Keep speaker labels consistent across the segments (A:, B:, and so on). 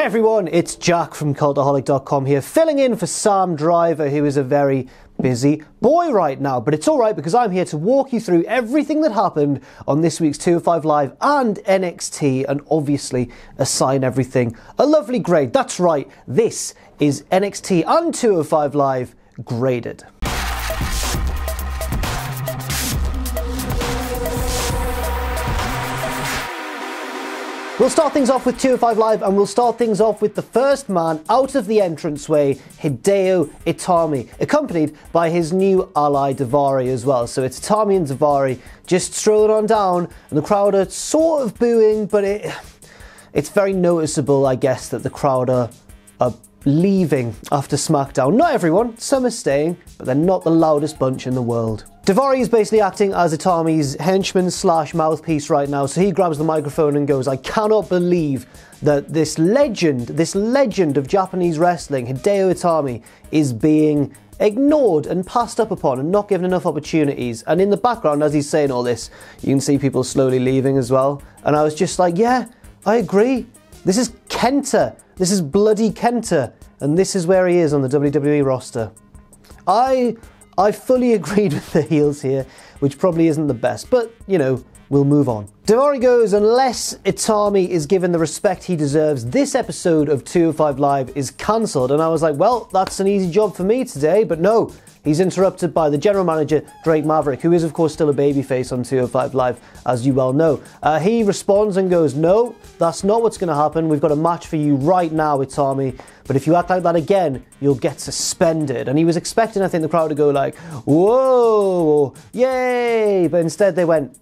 A: everyone, it's Jack from Cultaholic.com here, filling in for Sam Driver, who is a very busy boy right now. But it's alright because I'm here to walk you through everything that happened on this week's 205 Live and NXT, and obviously assign everything a lovely grade. That's right, this is NXT and 205 Live graded. We'll start things off with 205 Live, and we'll start things off with the first man out of the entranceway, Hideo Itami, accompanied by his new ally Davari as well. So it's Itami and Davari just strolling on down, and the crowd are sort of booing, but it's very noticeable, I guess, that the crowd are leaving after SmackDown. Not everyone, some are staying, but they're not the loudest bunch in the world. Davari is basically acting as Itami's henchman slash mouthpiece right now, so he grabs the microphone and goes, "I cannot believe that this legend of Japanese wrestling, Hideo Itami, is being ignored and passed up upon and not given enough opportunities." And in the background, as he's saying all this, you can see people slowly leaving as well. And I was just like, yeah, I agree. This is Kenta. This is bloody Kenta. And this is where he is on the WWE roster. I fully agreed with the heels here, which probably isn't the best, but, you know, we'll move on. Davari goes, "Unless Itami is given the respect he deserves, this episode of 205 Live is cancelled." And I was like, well, that's an easy job for me today, but no. He's interrupted by the general manager, Drake Maverick, who is, of course, still a babyface on 205 Live, as you well know. He responds and goes, "No, that's not what's going to happen. We've got a match for you right now, Itami. But if you act like that again, you'll get suspended." And he was expecting, I think, the crowd to go like, "Whoa, yay!" But instead they went...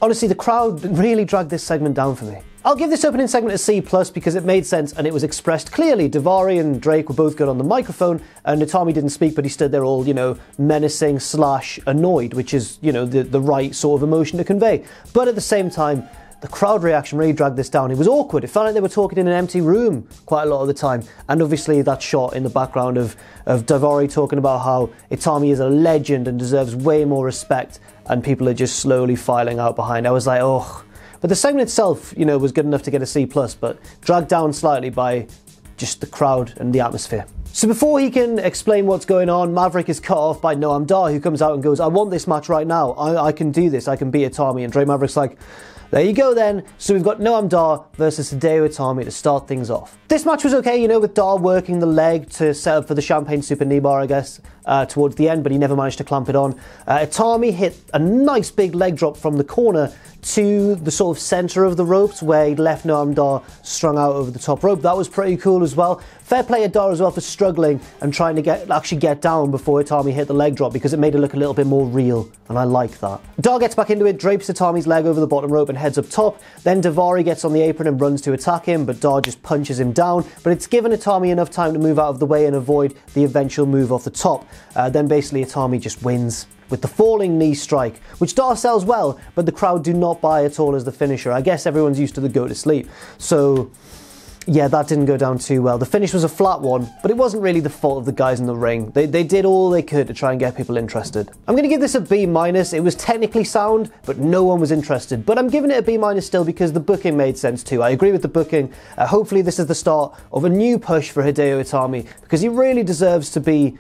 A: Honestly, the crowd really dragged this segment down for me. I'll give this opening segment a C+ because it made sense and it was expressed clearly. Davari and Drake were both good on the microphone, and Itami didn't speak, but he stood there all, you know, menacing slash annoyed, which is, you know, the right sort of emotion to convey. But at the same time, the crowd reaction really dragged this down. It was awkward. It felt like they were talking in an empty room quite a lot of the time. And obviously that shot in the background of Davari talking about how Itami is a legend and deserves way more respect, and people are just slowly filing out behind. I was like, oh. But the segment itself, you know, was good enough to get a C+, but dragged down slightly by just the crowd and the atmosphere. So before he can explain what's going on, Maverick is cut off by Noam, who comes out and goes, "I want this match right now. I can do this. I can beat Itami." And Drake Maverick's like, "There you go then." So we've got Noam versus Hideo Itami to start things off. This match was okay, you know, with Dar working the leg to set up for the champagne super knee bar, I guess, towards the end, but he never managed to clamp it on. Itami hit a nice big leg drop from the corner to the sort of centre of the ropes where he left Noam strung out over the top rope. That was pretty cool as well. Fair play to Dar as well for struggling and trying to actually get down before Itami hit the leg drop, because it made it look a little bit more real, and I like that. Dar gets back into it, drapes Itami's leg over the bottom rope and heads up top. Then Davari gets on the apron and runs to attack him, but Dar just punches him down. But it's given Itami enough time to move out of the way and avoid the eventual move off the top. Then basically Itami just wins with the falling knee strike, which Dar sells well, but the crowd do not buy at all as the finisher. I guess everyone's used to the go to sleep. So yeah, that didn't go down too well. The finish was a flat one, but it wasn't really the fault of the guys in the ring. They did all they could to try and get people interested. I'm going to give this a B-. It was technically sound, but no one was interested. But I'm giving it a B- still because the booking made sense too. I agree with the booking. Hopefully this is the start of a new push for Hideo Itami, because he really deserves to be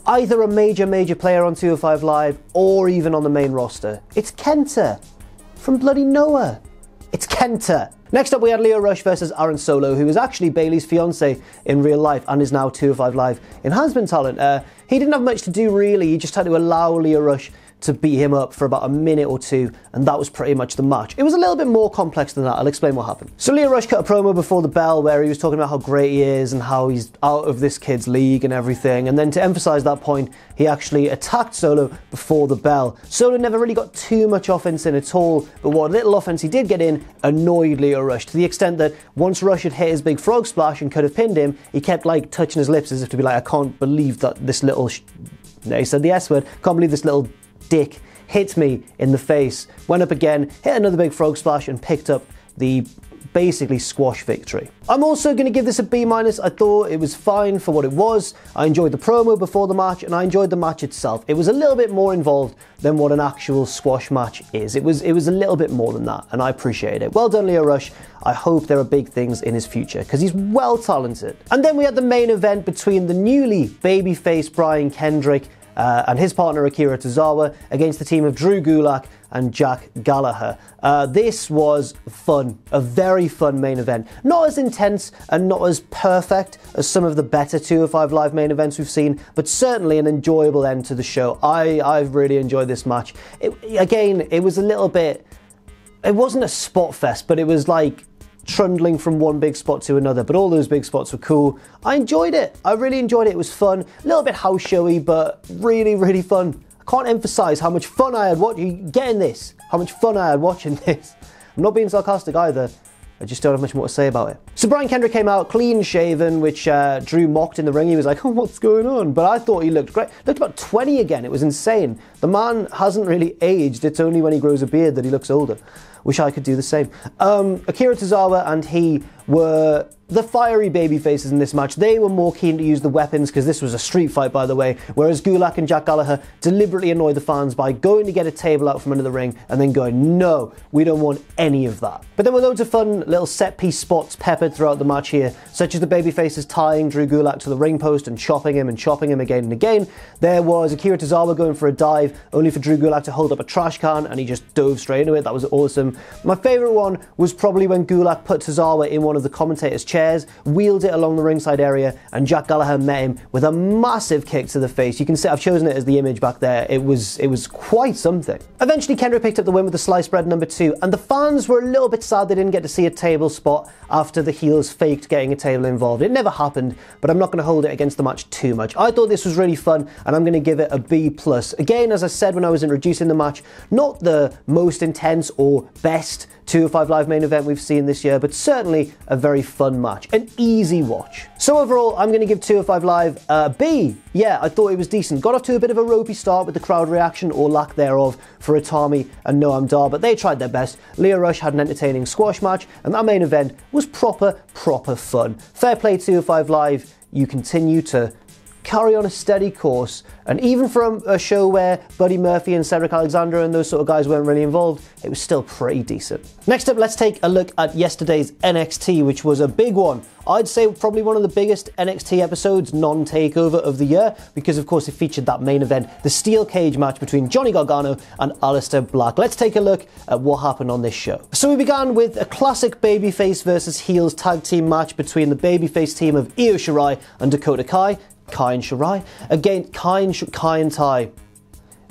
A: either a major player on 205 Live or even on the main roster. It's Kenta from bloody Noah. It's Kenta. Next up we had Lio Rush versus Aaron Solo, who is actually Bayley's fiance in real life and is now 205 Live enhancement talent. He didn't have much to do really, he just had to allow Lio Rush to beat him up for about a minute or two, and that was pretty much the match. It was a little bit more complex than that. I'll explain what happened. So Lio Rush cut a promo before the bell where he was talking about how great he is and how he's out of this kid's league and everything, and then to emphasize that point, he actually attacked Solo before the bell. Solo never really got too much offense in at all, but what little offense he did get in annoyed Lio Rush, to the extent that once Rush had hit his big frog splash and could have pinned him, he kept like touching his lips as if to be like, "I can't believe that this little..." No, he said the S word. "Can't believe this little dick hit me in the face." Went up again, hit another big frog splash and picked up the basically squash victory. I'm also going to give this a B-. I thought it was fine for what it was. I enjoyed the promo before the match, and I enjoyed the match itself. It was a little bit more involved than what an actual squash match is. It was a little bit more than that, and I appreciate it. Well done, Lio Rush. I hope there are big things in his future, because he's well talented. And then we had the main event between the newly babyface Brian Kendrick and his partner Akira Tozawa against the team of Drew Gulak and Jack Gallagher. This was fun, a very fun main event. Not as intense and not as perfect as some of the better 205 Live main events we've seen, but certainly an enjoyable end to the show. I've really enjoyed this match. It was a little bit, it wasn't a spot fest, but it was like trundling from one big spot to another, but all those big spots were cool. I enjoyed it. I really enjoyed it. It was fun. A little bit house showy, but really, really fun. I can't emphasize how much fun I had watching this. How much fun I had watching this. I'm not being sarcastic either. I just don't have much more to say about it. So Brian Kendrick came out clean shaven, which Drew mocked in the ring. He was like, oh, what's going on? But I thought he looked great. Looked about 20 again. It was insane. The man hasn't really aged. It's only when he grows a beard that he looks older. Wish I could do the same. Akira Tozawa and he were the fiery babyfaces in this match. They were more keen to use the weapons, because this was a street fight, by the way, whereas Gulak and Jack Gallaher deliberately annoyed the fans by going to get a table out from under the ring and then going, no, we don't want any of that. But there were loads of fun little set-piece spots peppered throughout the match here, such as the babyfaces tying Drew Gulak to the ring post and chopping him again and again. There was Akira Tozawa going for a dive, only for Drew Gulak to hold up a trash can, and he just dove straight into it. That was awesome. My favourite one was probably when Gulak put Tozawa in one of the commentators' chairs, wheeled it along the ringside area, and Jack Gallaher met him with a massive kick to the face. You can see I've chosen it as the image back there. It was quite something. Eventually Kendrick picked up the win with the sliced bread number 2, and the fans were a little bit sad they didn't get to see a table spot after the heels faked getting a table involved. It never happened, but I'm not going to hold it against the match too much. I thought this was really fun, and I'm going to give it a B+. Again, as I said when I was introducing the match, not the most intense or best 205 Live main event we've seen this year, but certainly a very fun match. An easy watch. So overall, I'm going to give 205 Live a B. Yeah, I thought it was decent. Got off to a bit of a ropey start with the crowd reaction, or lack thereof, for Itami and Noam, but they tried their best. Lio Rush had an entertaining squash match, and that main event was proper fun. Fair play 205 Live. You continue to carry on a steady course, and even from a show where Buddy Murphy and Cedric Alexander and those sort of guys weren't really involved, it was still pretty decent. Next up, let's take a look at yesterday's NXT, which was a big one. I'd say probably one of the biggest NXT episodes, non-takeover, of the year, because of course it featured that main event, the steel cage match between Johnny Gargano and Aleister Black. Let's take a look at what happened on this show. So we began with a classic babyface versus heels tag team match between the babyface team of Io Shirai and Dakota Kai and Shirai against Kai and Tai.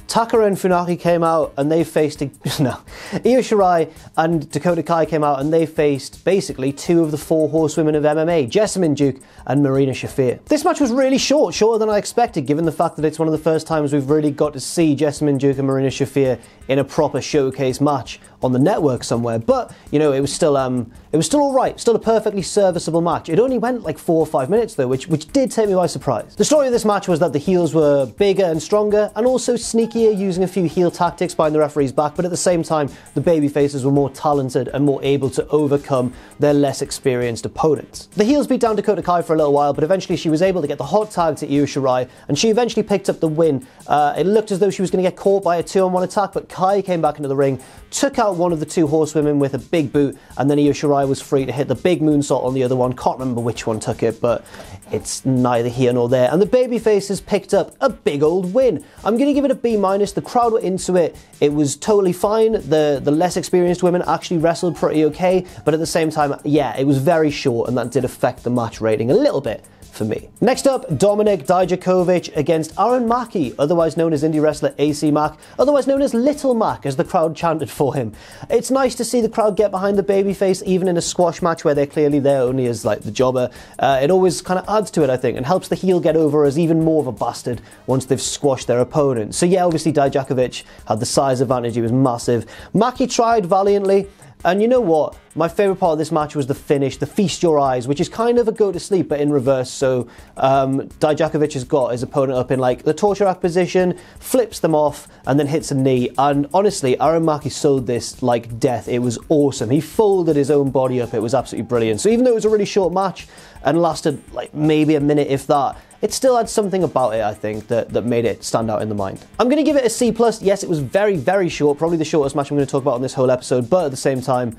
A: Takara and Funaki came out and they faced Io Shirai and Dakota Kai came out and they faced basically 2 of the 4 horsewomen of MMA, Jessamyn Duke and Marina Shafir. This match was really shorter than I expected, given the fact that it's one of the first times we've really got to see Jessamyn Duke and Marina Shafir in a proper showcase match on the network somewhere. But you know, it was still all right, still a perfectly serviceable match. It only went like 4 or 5 minutes though, which did take me by surprise. The story of this match was that the heels were bigger and stronger and also sneakier, using a few heel tactics behind the referee's back, but at the same time the babyfaces were more talented and more able to overcome their less experienced opponents. The heels beat down Dakota Kai for a little while, but eventually she was able to get the hot tag to Io Shirai and she eventually picked up the win. It looked as though she was going to get caught by a 2-on-1 attack, but Kai came back into the ring, took out one of the 2 horsewomen with a big boot, and then Io Shirai was free to hit the big moonsault on the other one. Can't remember which one took it, but it's neither here nor there. And the babyfaces picked up a big old win. I'm going to give it a B-. The crowd were into it. It was totally fine. The less experienced women actually wrestled pretty okay, but at the same time, yeah, it was very short, and that did affect the match rating a little bit for me. Next up, Dominic Dijakovic against Aaron Mackey, otherwise known as indie wrestler AC Mack, otherwise known as Little Mac, as the crowd chanted for him. It's nice to see the crowd get behind the babyface, even in a squash match where they're clearly there only as like the jobber. It always kind of adds to it, I think, and helps the heel get over as even more of a bastard once they've squashed their opponent. So yeah, obviously Dijakovic had the size advantage. He was massive. Mackey tried valiantly. And you know what? My favourite part of this match was the finish, the Feast Your Eyes, which is kind of a go to sleep, but in reverse. So Dijakovic has got his opponent up in like the torture rack position, flips them off, and then hits a knee. And honestly, Mackey sold this like death. It was awesome. He folded his own body up. It was absolutely brilliant. So even though it was a really short match and lasted like maybe a minute, if that, it still had something about it, I think, that made it stand out in the mind. I'm going to give it a C+. Yes, it was very, very short, probably the shortest match I'm going to talk about on this whole episode, but at the same time,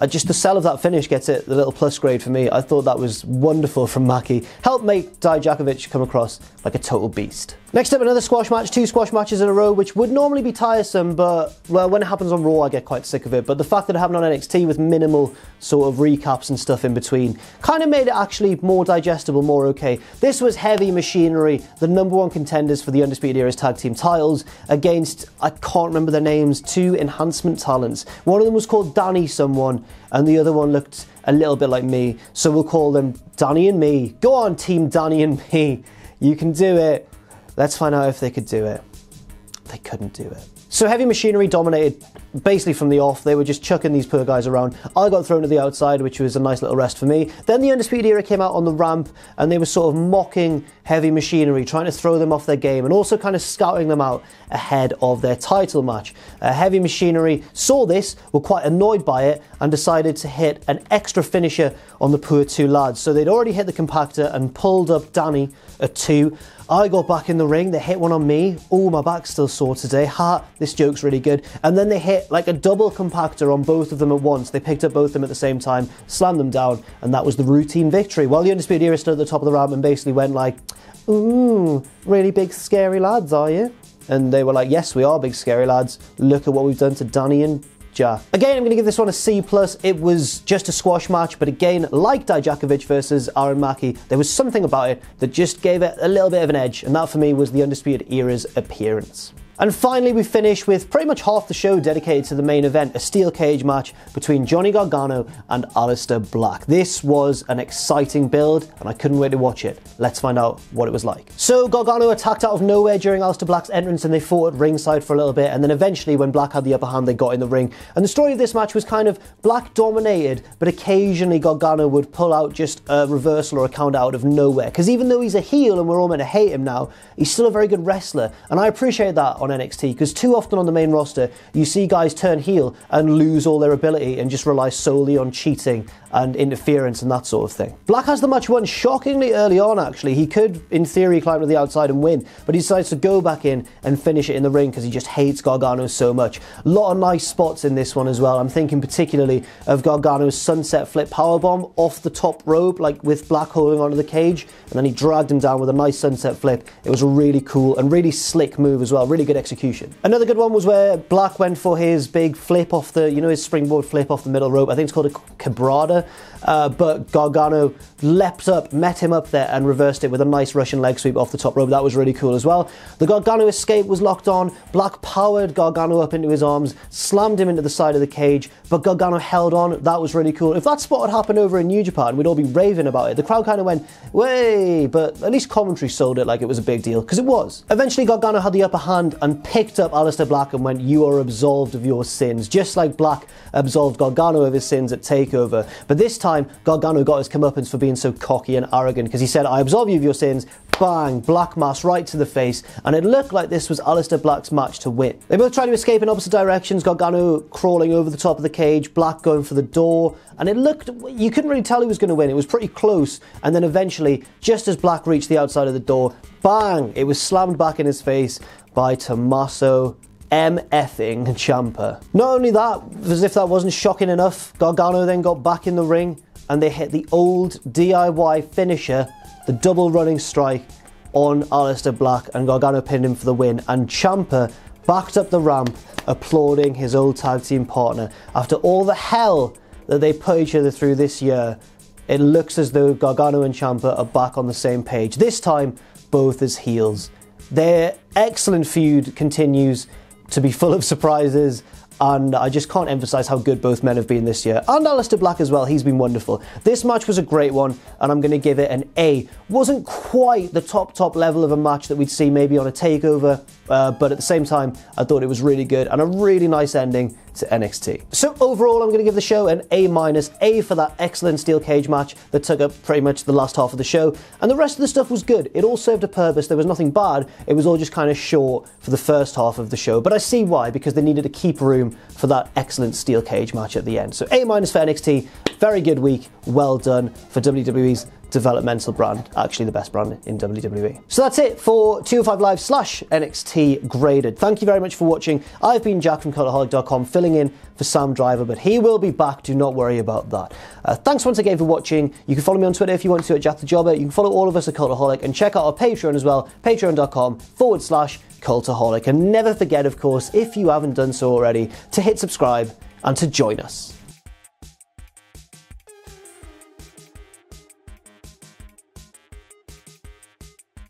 A: just the sell of that finish gets it the little plus grade for me. I thought that was wonderful from Mackey. Helped make Dijakovic come across like a total beast. Next up, another squash match, 2 squash matches in a row, which would normally be tiresome, but, well, when it happens on Raw, I get quite sick of it. But the fact that it happened on NXT with minimal sort of recaps and stuff in between kind of made it actually more digestible, more okay. This was Heavy Machinery, the #1 contenders for the Undisputed Era's tag team titles, against, I can't remember their names, 2 enhancement talents. One of them was called Danny someone, and the other one looked a little bit like me, so we'll call them Danny and me. Go on, Team Danny and me. You can do it. Let's find out if they could do it. They couldn't do it. So Heavy Machinery dominated basically from the off. They were just chucking these poor guys around. I got thrown to the outside, which was a nice little rest for me. Then the Undisputed Era came out on the ramp, and they were sort of mocking Heavy Machinery, trying to throw them off their game, and also kind of scouting them out ahead of their title match. Heavy Machinery saw this, were quite annoyed by it, and decided to hit an extra finisher on the poor 2 lads. So they'd already hit the compactor and pulled up Danny at 2. I got back in the ring, they hit one on me. Oh, my back's still sore today. Ha, this joke's really good. And then they hit like a double compactor on both of them at once. They picked up both of them at the same time, slammed them down, and that was the routine victory. While the Undisputed Era stood at the top of the ramp and basically went like, ooh, really big scary lads, are you? And they were like, yes, we are big scary lads. Look at what we've done to Danny and Ja. Again, I'm going to give this one a C+. It was just a squash match, but again, like Dijakovic versus Mackey, there was something about it that just gave it a little bit of an edge, and that for me was the Undisputed Era's appearance. And finally, we finish with pretty much half the show dedicated to the main event, a steel cage match between Johnny Gargano and Aleister Black. This was an exciting build, and I couldn't wait to watch it. Let's find out what it was like. So Gargano attacked out of nowhere during Aleister Black's entrance, and they fought at ringside for a little bit, and then eventually, when Black had the upper hand, they got in the ring. And the story of this match was kind of Black dominated, but occasionally Gargano would pull out just a reversal or a count out of nowhere. Because even though he's a heel and we're all meant to hate him now, he's still a very good wrestler, and I appreciate that on NXT, because too often on the main roster you see guys turn heel and lose all their ability and just rely solely on cheating and interference and that sort of thing. Black has the match won shockingly early on, actually. He could, in theory, climb to the outside and win, but he decides to go back in and finish it in the ring because he just hates Gargano so much. A lot of nice spots in this one as well. I'm thinking particularly of Gargano's sunset flip powerbomb off the top rope, like with Black holding onto the cage, and then he dragged him down with a nice sunset flip. It was a really cool and really slick move as well, really good execution. Another good one was where Black went for his big flip off the, you know, his springboard flip off the middle rope. I think it's called a quebrada. But Gargano leapt up, met him up there, and reversed it with a nice Russian leg sweep off the top rope. That was really cool as well. The Gargano escape was locked on. Black powered Gargano up into his arms, slammed him into the side of the cage, but Gargano held on. That was really cool. If that spot had happened over in New Japan, we'd all be raving about it. The crowd kind of went, way, but at least commentary sold it like it was a big deal, because it was. Eventually, Gargano had the upper hand and picked up Aleister Black and went, you are absolved of your sins, just like Black absolved Gargano of his sins at TakeOver. But this time, Gargano got his comeuppance for being so cocky and arrogant, because he said, I absolve you of your sins. Bang, Black mass right to the face, and it looked like this was Aleister Black's match to win. They both tried to escape in opposite directions, Gargano crawling over the top of the cage, Black going for the door, and it looked, you couldn't really tell who was going to win. It was pretty close, and then eventually, just as Black reached the outside of the door, bang, it was slammed back in his face by Tommaso M.F.ing Ciampa. Not only that, as if that wasn't shocking enough, Gargano then got back in the ring and they hit the old DIY finisher, the double running strike on Aleister Black, and Gargano pinned him for the win. And Ciampa backed up the ramp, applauding his old tag team partner. After all the hell that they put each other through this year, it looks as though Gargano and Ciampa are back on the same page, this time both as heels. Their excellent feud continues to be full of surprises. and I just can't emphasize how good both men have been this year. And Aleister Black as well, he's been wonderful. This match was a great one, and I'm going to give it an A. Wasn't quite the top level of a match that we'd see maybe on a TakeOver, but at the same time, I thought it was really good, and a really nice ending to NXT. So overall, I'm going to give the show an A-, A for that excellent steel cage match that took up pretty much the last half of the show, and the rest of the stuff was good. It all served a purpose. There was nothing bad. It was all just kind of short for the first half of the show, but I see why, because they needed to keep room for that excellent steel cage match at the end. So A- for NXT, very good week, well done for WWE's developmental brand, actually the best brand in WWE. So that's it for 205 Live / NXT Graded. Thank you very much for watching. I've been Jack from Cultaholic.com, filling in for Sam Driver, but he will be back, do not worry about that. Thanks once again for watching. You can follow me on Twitter if you want to at Jack the Jobber. You can follow all of us at Cultaholic, and check out our Patreon as well, patreon.com/Cultaholic. And never forget, of course, if you haven't done so already, to hit subscribe and to join us.